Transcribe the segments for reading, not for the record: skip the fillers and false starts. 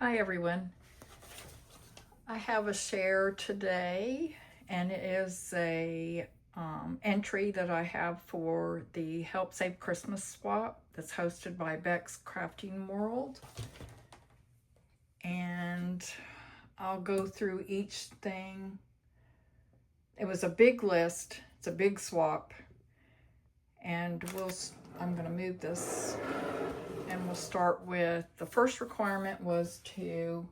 Hi everyone. I have a share today, and it is a entry that I have for the Help Save Christmas swap that's hosted by Beck's Crafting World. And I'll go through each thing. It was a big list. It's a big swap. And I'm going to move this, and we'll start with the first requirement was to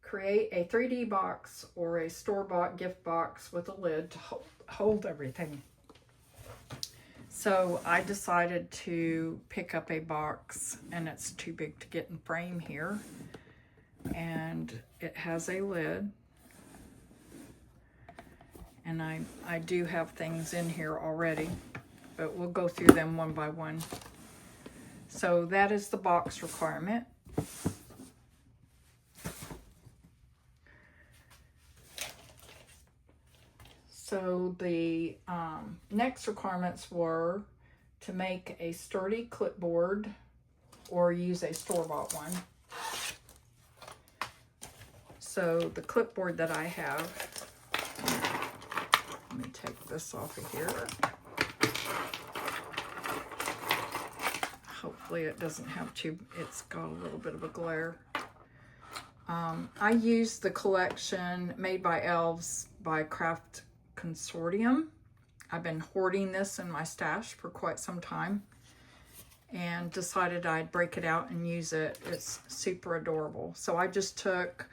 create a 3D box or a store-bought gift box with a lid to hold everything. So I decided to pick up a box, and it's too big to get in frame here. And it has a lid. And I do have things in here already, but we'll go through them one by one. So that is the box requirement. So the next requirements were to make a sturdy clipboard or use a store-bought one. So the clipboard that I have, let me take this off of here. Hopefully it doesn't have it's got a little bit of a glare. I used the collection made by Elves by Consortium. I've been hoarding this in my stash for quite some time and decided I'd break it out and use it. It's super adorable. So I just took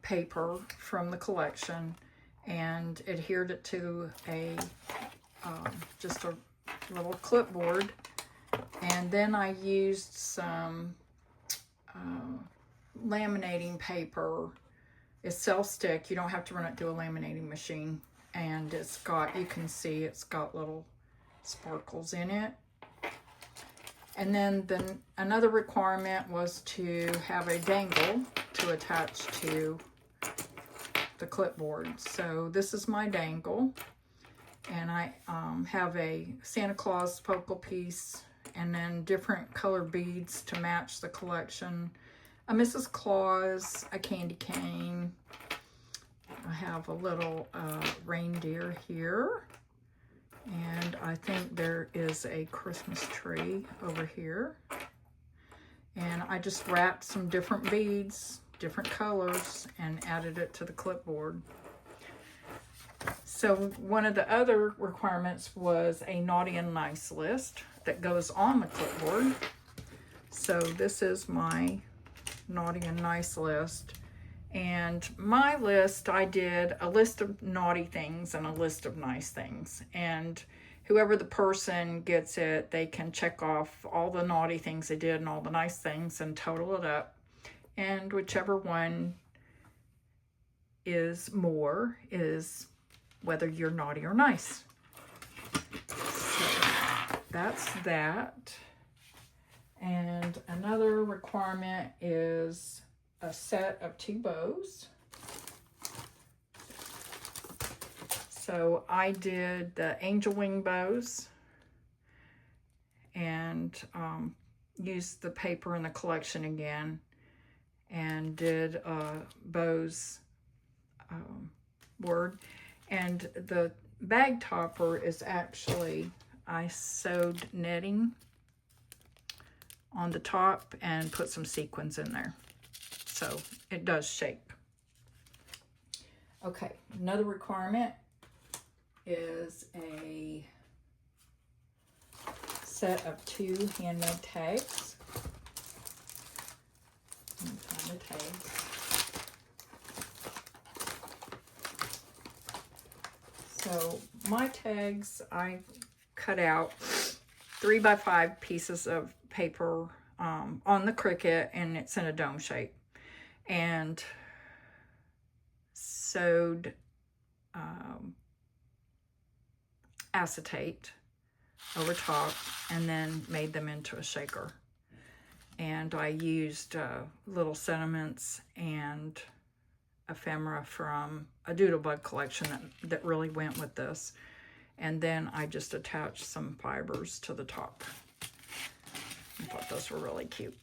paper from the collection and adhered it to just a little clipboard, and then I used some laminating paper. It's self-stick. You don't have to run it through a laminating machine. And it's got, you can see it's got little sparkles in it. And then another requirement was to have a dangle to attach to the clipboard. So this is my dangle. And I have a Santa Claus focal piece and then different color beads to match the collection. A Mrs. Claus, a candy cane. I have a little reindeer here. And I think there is a Christmas tree over here. And I just wrapped some different beads, different colors, and added it to the clipboard. So one of the other requirements was a naughty and nice list that goes on the clipboard. So this is my naughty and nice list. And my list, I did a list of naughty things and a list of nice things. And whoever the person gets it, they can check off all the naughty things they did and all the nice things and total it up. And whichever one is more is whether you're naughty or nice. So that's that. And another requirement is a set of 2 bows. So I did the angel wing bows and used the paper in the collection again and did bows word. And the bag topper is actually, I sewed netting on the top and put some sequins in there. So it does shape. Okay, another requirement is a set of 2 handmade tags. Let me find the tags. So my tags, I cut out 3x5 pieces of paper on the Cricut, and it's in a dome shape. And sewed acetate over top and then made them into a shaker. And I used little sentiments and ephemera from a doodlebug collection that really went with this. And then I just attached some fibers to the top. I thought those were really cute.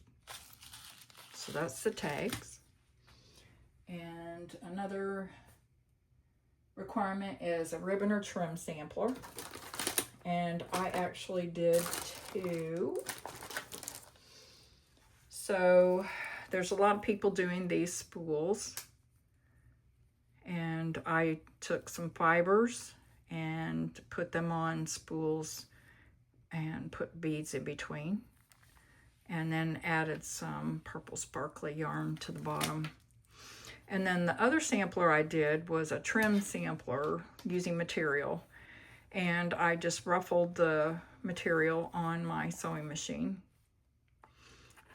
So that's the tags. And another requirement is a ribbon or trim sampler. And I actually did 2. So there's a lot of people doing these spools. And I took some fibers and put them on spools and put beads in between. And then added some purple sparkly yarn to the bottom. And then the other sampler I did was a trim sampler using material. And I just ruffled the material on my sewing machine.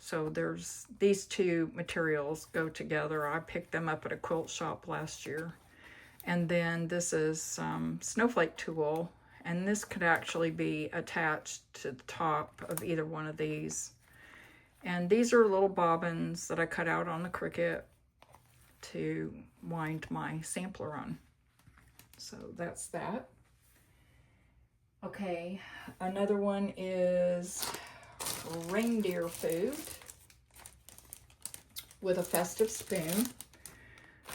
So there's these 2 materials go together. I picked them up at a quilt shop last year. And then this is some snowflake tulle. And this could actually be attached to the top of either one of these. And these are little bobbins that I cut out on the Cricut to wind my sampler on. So that's that. Okay, another one is reindeer food with a festive spoon.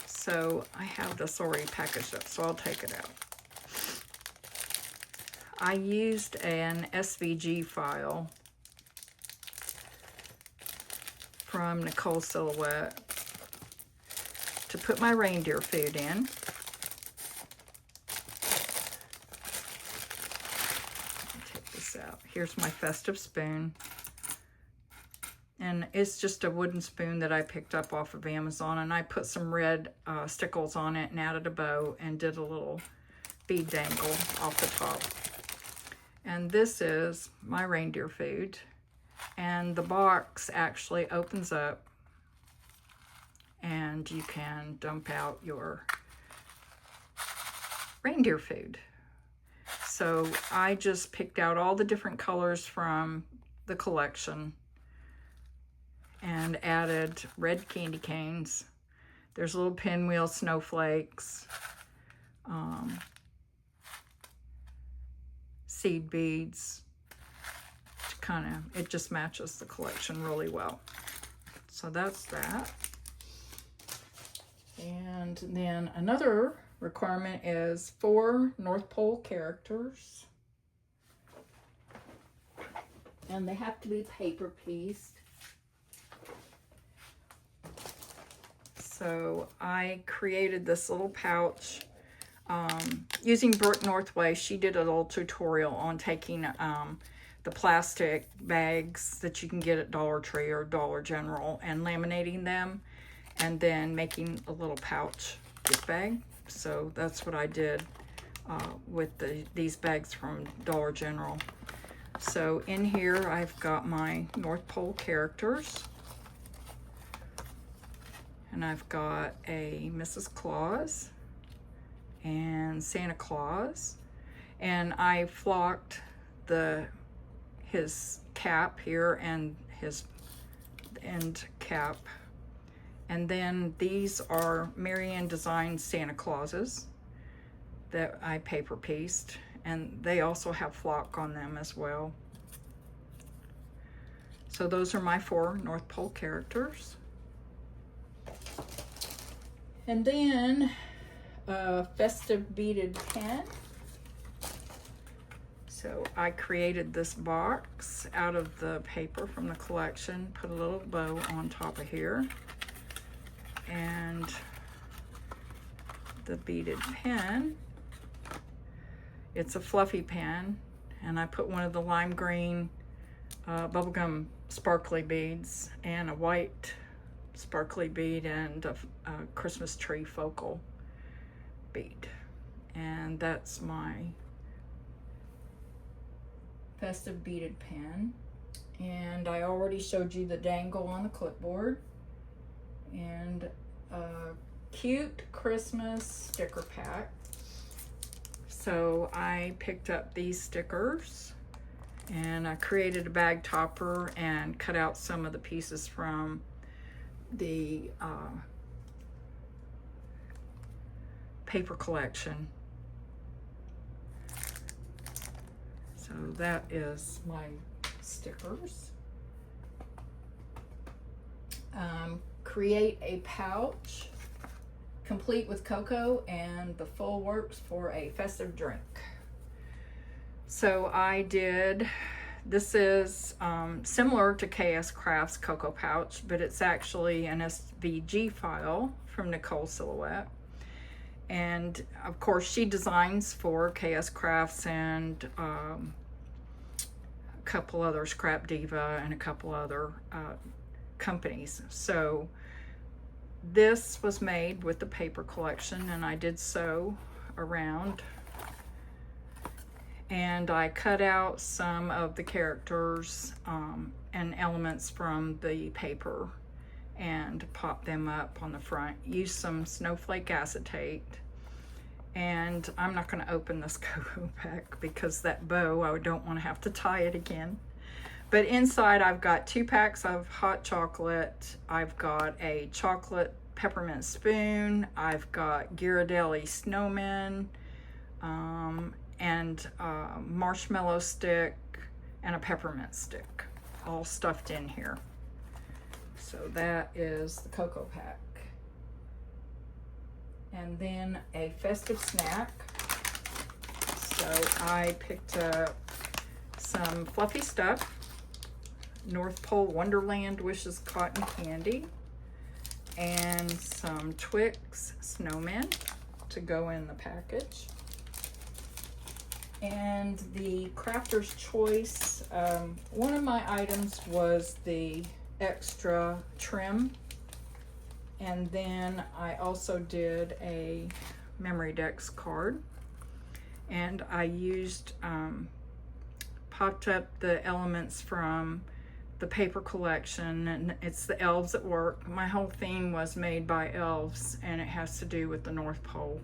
So I have this already packaged up, so I'll take it out. I used an SVG file from Nicole Silhouette to put my reindeer food in. Take this out. Here's my festive spoon. And it's just a wooden spoon that I picked up off of Amazon, and I put some red stickles on it and added a bow and did a little bead dangle off the top. And this is my reindeer food. And the box actually opens up and you can dump out your reindeer food. So I just picked out all the different colors from the collection and added red candy canes. There's little pinwheel snowflakes, seed beads. It just matches the collection really well. So that's that. And then another requirement is 4 North Pole characters. And they have to be paper pieced. So I created this little pouch using Brooke Northway. She did a little tutorial on taking the plastic bags that you can get at Dollar Tree or Dollar General and laminating them and then making a little pouch gift bag. So that's what I did with these bags from Dollar General. So in here I've got my North Pole characters, and I've got a Mrs. Claus and Santa Claus, and I flocked his cap here and his end cap. And then these are Marianne designed Santa Clauses that I paper pieced, and they also have flock on them as well. So those are my 4 North Pole characters. And then a festive beaded pen. So I created this box out of the paper from the collection, put a little bow on top of here, and the beaded pen. It's a fluffy pen, and I put one of the lime green bubblegum sparkly beads and a white sparkly bead and a Christmas tree focal bead. And that's my festive beaded pen. And I already showed you the dangle on the clipboard. And a cute Christmas sticker pack. So I picked up these stickers and I created a bag topper and cut out some of the pieces from the paper collection. So that is my stickers. Create a pouch complete with cocoa and the full works for a festive drink. So I did, this is similar to KS Crafts Cocoa Pouch, but it's actually an SVG file from Nicole Silhouette. And of course she designs for KS Crafts and a couple other, Scrap Diva and a couple other companies. So this was made with the paper collection, and I did sew around, and I cut out some of the characters and elements from the paper and popped them up on the front. Used some snowflake acetate, and I'm not going to open this cocoa pack because that bow, I don't want to have to tie it again. But inside I've got 2 packs of hot chocolate. I've got a chocolate peppermint spoon. I've got Ghirardelli snowmen, and marshmallow stick and a peppermint stick, all stuffed in here. So that is the cocoa pack. And then a festive snack. So I picked up some fluffy stuff. North Pole Wonderland Wishes cotton candy, and some Twix snowmen to go in the package. And the Crafter's Choice, one of my items was the extra trim, and then I also did a Memory Decks card, and I used popped up the elements from the paper collection, and it's the Elves at Work. My whole theme was made by elves, and it has to do with the North Pole.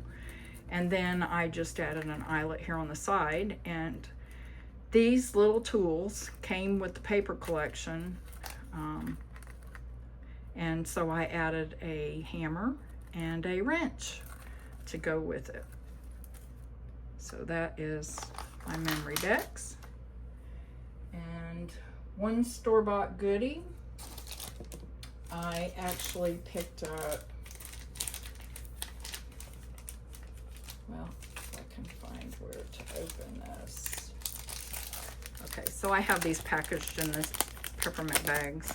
And then I just added an eyelet here on the side, and these little tools came with the paper collection, and so I added a hammer and a wrench to go with it. So that is my Memory Decks. And one store-bought goodie, I actually picked up, well, if I can find where to open this. Okay, so I have these packaged in this peppermint bags.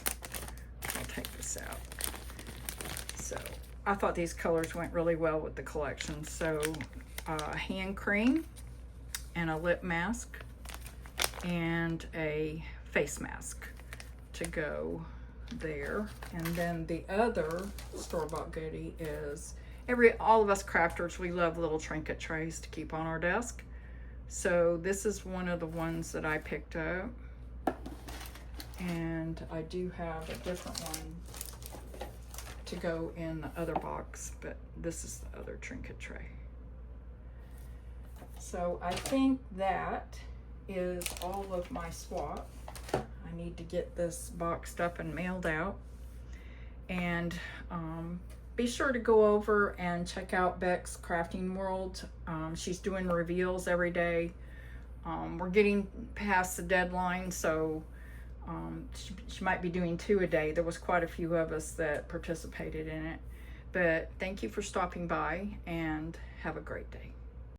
I'll take this out. So I thought these colors went really well with the collection. So hand cream and a lip mask and a face mask to go there. And then the other store-bought goodie is all of us crafters, we love little trinket trays to keep on our desk. So this is one of the ones that I picked up, and I do have a different one to go in the other box, but this is the other trinket tray. So I think that is all of my swap. I need to get this boxed up and mailed out. And be sure to go over and check out Beck's Crafting World. She's doing reveals every day. We're getting past the deadline, so she might be doing 2 a day. There was quite a few of us that participated in it. But thank you for stopping by, and have a great day.